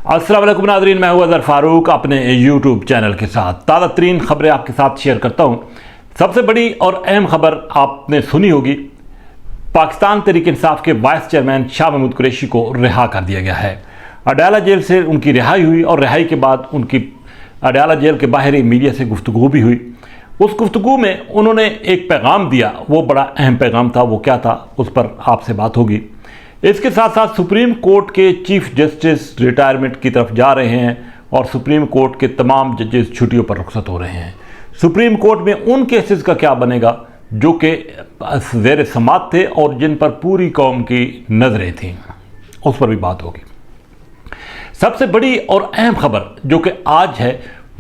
अस्सलाम वालेकुम नाज़रीन, मैं हूं अज़हर फ़ारूक अपने यूट्यूब चैनल के साथ ताज़ा तरीन खबरें आपके साथ शेयर करता हूं। सबसे बड़ी और अहम खबर आपने सुनी होगी, पाकिस्तान तहरीक इंसाफ के वाइस चेयरमैन शाह महमूद कुरैशी को रिहा कर दिया गया है। अडयाला जेल से उनकी रिहाई हुई और रिहाई के बाद उनकी अडयाला जेल के बाहर ही मीडिया से गुफ्तगू भी हुई। उस गुफ्तगू में उन्होंने एक पैगाम दिया, वो बड़ा अहम पैगाम था। वो क्या था, उस पर आपसे बात होगी। इसके साथ साथ सुप्रीम कोर्ट के चीफ जस्टिस रिटायरमेंट की तरफ जा रहे हैं और सुप्रीम कोर्ट के तमाम जजेस छुट्टियों पर रुखसत हो रहे हैं। सुप्रीम कोर्ट में उन केसेस का क्या बनेगा जो कि ज़ेर समात थे और जिन पर पूरी कौम की नज़रें थीं, उस पर भी बात होगी। सबसे बड़ी और अहम खबर जो कि आज है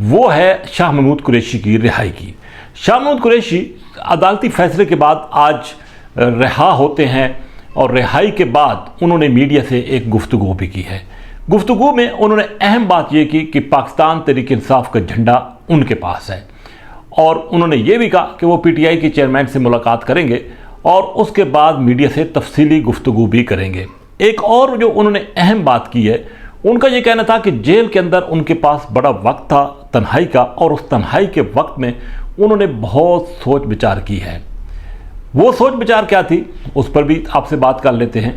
वो है शाह महमूद कुरैशी की रिहाई की। शाह महमूद कुरैशी अदालती फैसले के बाद आज रिहा होते हैं और रिहाई के बाद उन्होंने मीडिया से एक गुफ्तगू भी की है। गुफ्तगू में उन्होंने अहम बात यह की कि पाकिस्तान तहरीक इंसाफ का झंडा उनके पास है और उन्होंने ये भी कहा कि वो पीटीआई के चेयरमैन से मुलाकात करेंगे और उसके बाद मीडिया से तफसीली गुफ्तगू भी करेंगे। एक और जो उन्होंने अहम बात की है, उनका ये कहना था कि जेल के अंदर उनके पास बड़ा वक्त था तन्हाई का और उस तन्हाई के वक्त में उन्होंने बहुत सोच विचार की है। वो सोच विचार क्या थी, उस पर भी आपसे बात कर लेते हैं।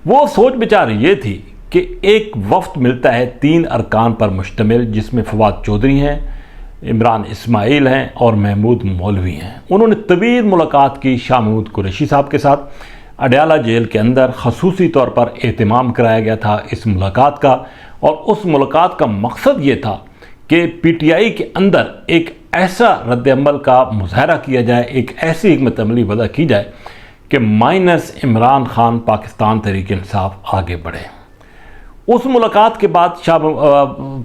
वो सोच विचार ये थी कि एक वफ्द मिलता है 3 अरकान पर मुश्तमिल, जिसमें फवाद चौधरी हैं, इमरान इस्माइल हैं और महमूद मौलवी हैं। उन्होंने तवील मुलाकात की शाह महमूद कुरैशी साहब के साथ। अडयाला जेल के अंदर खसूसी तौर पर एहतमाम कराया गया था इस मुलाकात का और उस मुलाकात का मकसद ये था कि पीटीआई के अंदर एक ऐसा रद्द-ए-अमल का मुज़ाहरा किया जाए, एक ऐसी हिकमत अमली वज़ा की जाए कि माइनस इमरान खान पाकिस्तान तहरीक इंसाफ आगे बढ़े। उस मुलाकात के बाद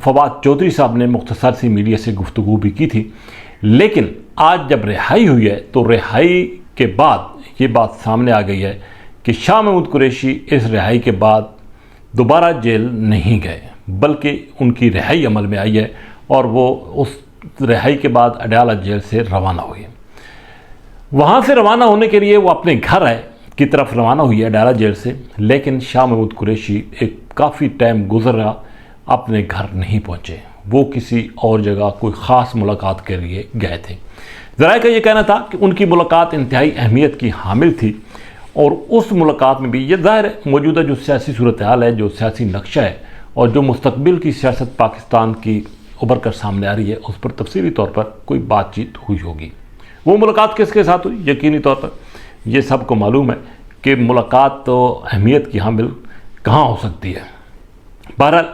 फवाद चौधरी साहब ने मुख्तसर सी मीडिया से गुफ्तगू भी की थी, लेकिन आज जब रिहाई हुई है तो रिहाई के बाद ये बात सामने आ गई है कि शाह महमूद कुरैशी इस रिहाई के बाद दोबारा जेल नहीं गए, बल्कि उनकी रिहाई अमल में आई है और वो उस रिहाई के बाद अडयाला जेल से रवाना हुई। वहाँ से रवाना होने के लिए वो अपने घर की तरफ रवाना हुई है अडयाला जेल से, लेकिन शाह महमूद कुरैशी एक काफ़ी टाइम गुजरा अपने घर नहीं पहुँचे। वो किसी और जगह कोई ख़ास मुलाकात के लिए गए थे। ज़राए का ये कहना था कि उनकी मुलाकात इंतहाई अहमियत की हामिल थी और उस मुलाकात में भी ये ज़ाहिर है मौजूदा जो सियासी सूरत हाल है, जो सियासी नक्शा है और जो मुस्तकबिल की सियासत पाकिस्तान की उभर कर सामने आ रही है, उस पर तफसीली तौर पर कोई बातचीत हुई होगी। वो मुलाकात किसके साथ हुई, यकीनी तौर पर ये सबको मालूम है कि मुलाकात तो अहमियत की हामिल कहाँ हो सकती है। बहरहाल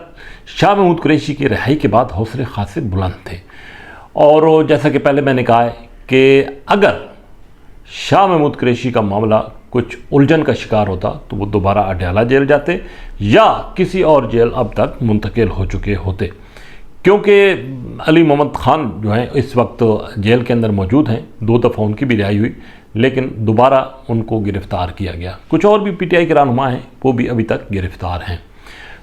शाह महमूद कुरैशी की रिहाई के बाद हौसले खासे बुलंद थे और जैसा कि पहले मैंने कहा है कि अगर शाह महमूद कुरैशी का मामला कुछ उलझन का शिकार होता तो वो दोबारा अडयाला जेल जाते या किसी और जेल अब तक मुंतकिल हो चुके होते, क्योंकि अली मोहम्मद खान जो हैं इस वक्त जेल के अंदर मौजूद हैं। 2 दफ़ा उनकी भी रिहाई हुई, लेकिन दोबारा उनको गिरफ़्तार किया गया। कुछ और भी पीटीआई के रहनुमा हैं, वो भी अभी तक गिरफ़्तार हैं।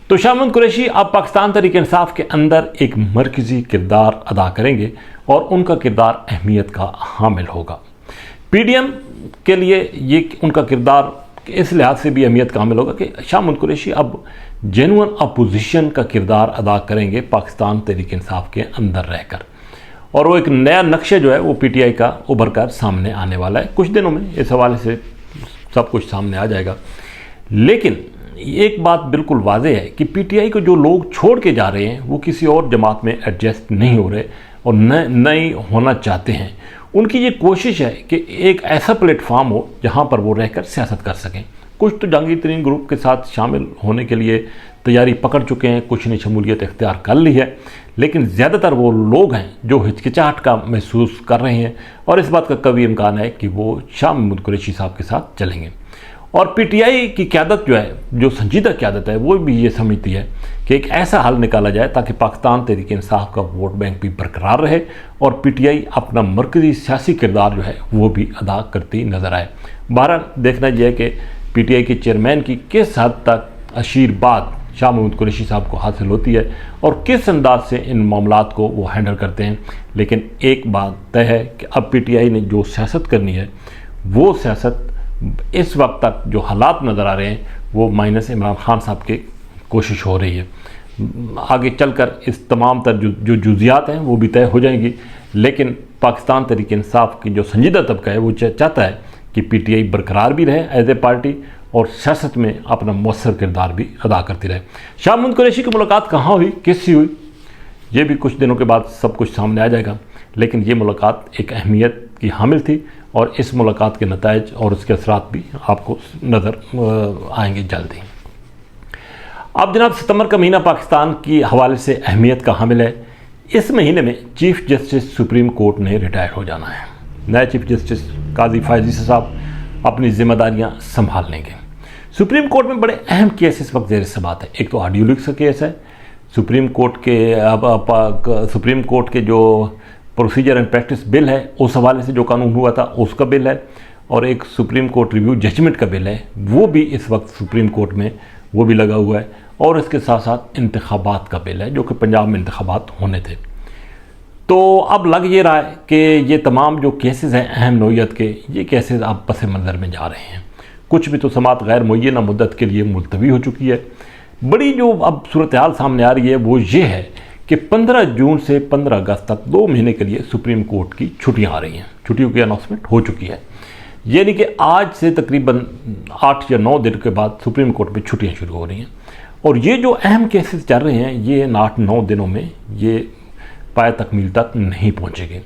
तो शाह महमूद कुरैशी अब पाकिस्तान तहरीक इंसाफ के अंदर एक मरकज़ी किरदार अदा करेंगे और उनका किरदार अहमियत का हामिल होगा। पीडीएम के लिए ये उनका किरदार इस लिहाज से भी अहमियत का हामिल होगा कि शाह महमूद कुरैशी अब जेन्युइन अपोजिशन का किरदार अदा करेंगे पाकिस्तान तहरीक इंसाफ के अंदर रहकर, और वो एक नया नक्शा जो है वो पीटीआई का उभर कर सामने आने वाला है। कुछ दिनों में इस हवाले से सब कुछ सामने आ जाएगा। लेकिन एक बात बिल्कुल वाज़ेह है कि पीटीआई को जो लोग छोड़ के जा रहे हैं वो किसी और जमात में एडजस्ट नहीं हो रहे और नहीं होना चाहते हैं। उनकी ये कोशिश है कि एक ऐसा प्लेटफार्म हो जहाँ पर वो रहकर सियासत कर सकें। कुछ तो जहांगीर तरीन ग्रुप के साथ शामिल होने के लिए तैयारी पकड़ चुके हैं, कुछ ने शमूलियत इख्तियार कर ली है, लेकिन ज़्यादातर वो लोग हैं जो हिचकिचाहट का महसूस कर रहे हैं और इस बात का कभी इम्कान है कि वो शाह महमूद कुरैशी साहब के साथ चलेंगे। और पीटीआई की क़यादत जो है, जो संजीदा क़यादत है, वो भी ये समझती है कि एक ऐसा हल निकाला जाए ताकि पाकिस्तान तहरीक इंसाफ का वोट बैंक भी बरकरार रहे और पीटीआई अपना मरकज़ी सियासी किरदार जो है वो भी अदा करती नज़र आए। बहरहाल देखना यह है कि पीटीआई के चेयरमैन की किस हद तक आशीर्वाद शाह महमूद कुरैशी साहब को हासिल होती है और किस अंदाज से इन मामलात को वो हैंडल करते हैं। लेकिन एक बात तय है कि अब पीटीआई ने जो सियासत करनी है वो सियासत इस वक्त तक जो हालात नज़र आ रहे हैं वो माइनस इमरान खान साहब की कोशिश हो रही है। آگے چل کر اس تمام تر جو جزیات ہیں وہ بھی طے ہو جائیں گی، لیکن پاکستان تحریک انصاف کی جو سنجیدہ طبقہ ہے وہ چاہتا ہے کہ پی ٹی آئی برقرار بھی رہے ایز اے پارٹی اور سیاست میں اپنا مؤثر کردار بھی ادا کرتی رہے۔ شاہ محمود قریشی کی ملاقات کہاں ہوئی، کس سے ہوئی، یہ بھی کچھ دنوں کے بعد سب کچھ سامنے آ جائے گا، لیکن یہ ملاقات ایک اہمیت کی حامل تھی اور اس ملاقات کے نتائج اور اس کے اثرات بھی آپ کو نظر آئیں گے جلد ہی۔ اب جناب ستمبر کا مہینہ پاکستان کی حوالے سے اہمیت کا حامل ہے۔ اس مہینے میں چیف جسٹس سپریم کورٹ نے ریٹائر ہو جانا ہے۔ نئے چیف جسٹس قاضی فائز عیسی صاحب اپنی ذمہ داریاں سنبھال لیں گے۔ سپریم کورٹ میں بڑے اہم کیس اس وقت زیر سماعت ہے۔ ایک تو آڈیو لیکس کا کیس ہے، سپریم کورٹ کے جو پروسیجر اینڈ پریکٹس بل ہے اس حوالے سے جو قانون ہوا تھا اس کا بل ہے، اور ایک سپریم کورٹ ریویو ججمنٹ کا بل ہے، وہ بھی اس وقت سپریم کورٹ میں وہ بھی لگا ہوا ہے، اور اس کے ساتھ ساتھ انتخابات کا بل ہے جو کہ پنجاب میں انتخابات ہونے تھے۔ تو اب لگ یہ رہا ہے کہ یہ تمام جو کیسز ہیں اہم نوعیت کے، یہ کیسز اب پس منظر میں جا رہے ہیں۔ کچھ بھی تو سماعت غیر معینہ مدت کے لیے ملتوی ہو چکی ہے۔ بڑی جو اب صورتحال سامنے آ رہی ہے وہ یہ ہے کہ 15 جون سے 15 اگست تک 2 مہینے کے لیے سپریم کورٹ کی چھٹیاں آ رہی ہیں، چھٹیوں کی اناؤنسمنٹ ہو چکی ہے، یعنی کہ آج سے تقریباً 8 یا 9 دن کے بعد سپریم کورٹ میں چھٹیاں شروع ہو رہی ہیں، اور یہ جو اہم کیسز چل رہے ہیں یہ ان 8-9 دنوں میں یہ پائے تکمیل تک نہیں پہنچے گے۔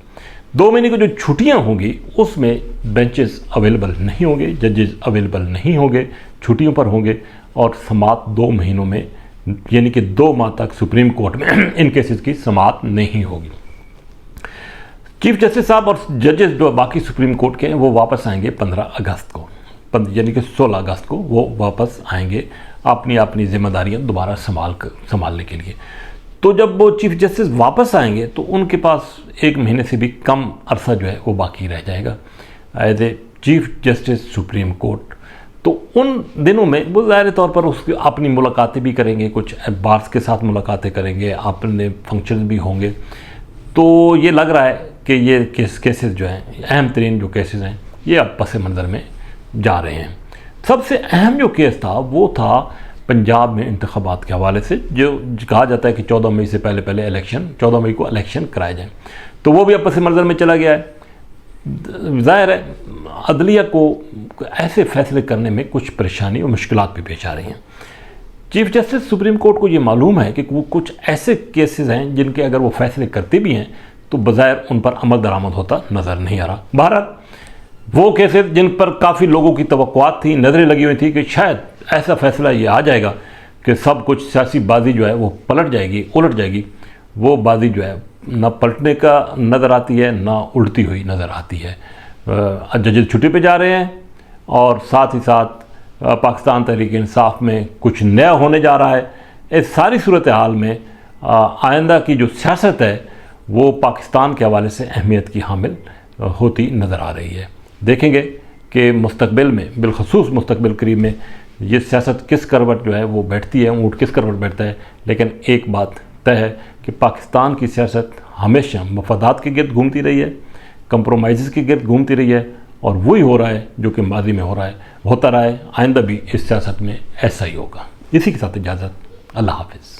2 مہینے کی جو چھٹیاں ہوں گی اس میں بینچز اویلیبل نہیں ہوں گے، ججز اویلیبل نہیں ہوں گے، چھٹیوں پر ہوں گے، اور سماعت 2 مہینوں میں یعنی کہ 2 ماہ تک سپریم کورٹ میں ان کیسز کی سماعت نہیں ہوگی۔ چیف جسٹس صاحب اور ججز جو باقی سپریم کورٹ کے ہیں وہ واپس آئیں گے 15 اگست کو، یعنی کہ 16 اگست کو وہ واپس آئیں گے اپنی ذمہ داریاں دوبارہ سنبھالنے کے لیے۔ تو جب وہ چیف جسٹس واپس آئیں گے تو ان کے پاس 1 مہینے سے بھی کم عرصہ جو ہے وہ باقی رہ جائے گا as a chief justice supreme court. تو ان دنوں میں وہ ظاہر طور پر اس کی اپنی ملاقاتیں بھی کریں گے، کچھ بارس کے ساتھ ملاقاتیں کریں گے، اپنے فنکشنز بھی ہوں گے۔ تو یہ لگ رہا ہے کہ یہ کیسز جو ہیں اہم ترین جو کیسز ہیں یہ اب پس منظر میں جا رہے ہیں۔ سب سے اہم جو کیس تھا وہ تھا پنجاب میں انتخابات کے حوالے سے، جو کہا جاتا ہے کہ 14 مئی سے پہلے 14 مئی کو الیکشن کرائے جائیں، تو وہ بھی اب پس منظر میں چلا گیا ہے۔ ظاہر ہے عدلیہ کو ایسے فیصلے کرنے میں کچھ پریشانی اور مشکلات بھی پیش آ رہی ہیں۔ چیف جسٹس سپریم کورٹ کو یہ معلوم ہے کہ وہ کچھ ایسے کیسز ہیں جن کے اگر وہ فیصلے کرتے بھی ہیں تو بظاہر ان پر عمل درآمد ہوتا نظر نہیں آ رہا۔ بہرحال وہ کیسز جن پر کافی لوگوں کی توقعات تھیں، نظریں لگی ہوئی تھیں کہ شاید ایسا فیصلہ یہ آ جائے گا کہ سب کچھ سیاسی بازی جو ہے وہ الٹ جائے گی، وہ بازی جو ہے نہ پلٹنے کا نظر آتی ہے نہ الٹتی ہوئی نظر آتی ہے۔ ججز چھٹی پہ جا رہے ہیں، اور ساتھ ہی ساتھ پاکستان تحریک انصاف میں کچھ نیا ہونے جا رہا ہے۔ اس ساری صورتحال میں آئندہ کی جو سیاست ہے وہ پاکستان کے حوالے سے اہمیت کی حامل ہوتی نظر آ رہی ہے۔ دیکھیں گے کہ مستقبل میں، بالخصوص مستقبل قریب میں، یہ سیاست کس کروٹ جو ہے وہ بیٹھتی ہے، اونٹ کس کروٹ بیٹھتا ہے۔ لیکن ایک بات طے ہے کہ پاکستان کی سیاست ہمیشہ مفادات کے گرد گھومتی رہی ہے، کمپرومائزز کے گرد گھومتی رہی ہے، اور وہی ہو رہا ہے جو کہ ماضی میں ہوتا رہا ہے، آئندہ بھی اس سیاست میں ایسا ہی ہوگا۔ اسی کے ساتھ اجازت، اللہ حافظ۔